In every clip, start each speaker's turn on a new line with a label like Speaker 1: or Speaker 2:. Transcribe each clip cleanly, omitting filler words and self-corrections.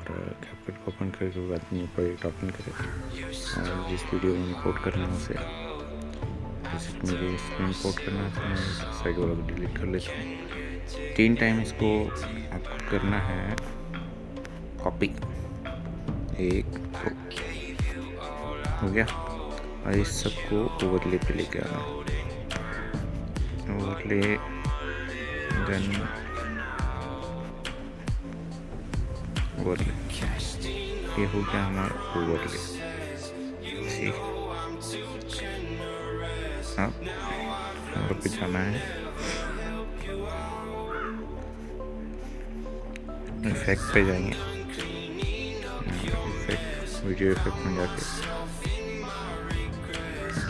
Speaker 1: CapCut को open करने के बाद न्यू प्रोजेक्ट ओपन करें और जिस वीडियो में इंपोर्ट करना है उसे, जैसे कि मुझे इसमें इंपोर्ट करना है तो मैं इस साइड वाला को डिलीट कर लेता हूँ। 3 टाइम इसको आपको करना है कॉपी, 1 2 हो गया। और इस सबको ओवरले पे लेके आना, ओवरले देन ओवरले, ये हो गया हमारा ओवरले। अब हमारे पे जाना है इफेक्ट पे जाएंगे, इफेक्ट वीडियो इफेक्ट में जाके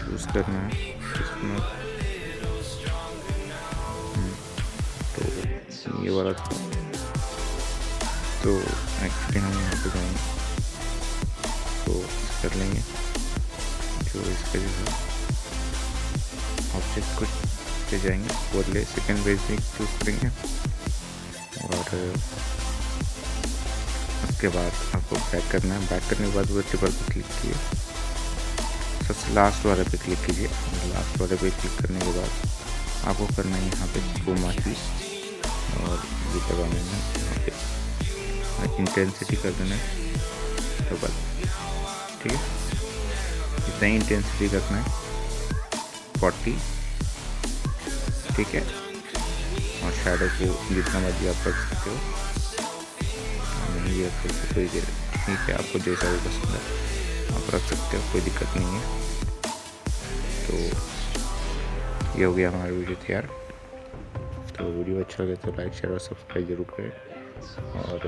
Speaker 1: चूज करना है इसमें, तो ये वाला था। तो एक्चुअली हम यहाँ पे जाएंगे तो कर लेंगे जो इसका जो है ऑब्जेक्ट को पे जाएंगे, ओवरले सेकेंड बेसिक चूज करेंगे और उसके बाद आपको बैक करना है। बैक करने के बाद वर्टिकल पर क्लिक किए, सबसे लास्ट वाले पे क्लिक कीजिए। लास्ट वाले पे क्लिक करने के बाद आपको करना है यहाँ पे घुमा की और ये लगाना है यहाँ पे, इंटेंसिटी कर देना है डबल, ठीक है। इतना ही इंटेंसिटी रखना है 40, ठीक है। और शैडो को जितना मर्जी आप रख सकते हो, नहीं रख सकते कोई देर, ठीक है। आपको जैसा भी पसंद है आप रख सकते हो, कोई दिक्कत नहीं है। तो ये हो गया हमारा वीडियो तैयार। तो वीडियो अच्छा लगे तो लाइक शेयर और सब्सक्राइब जरूर करें और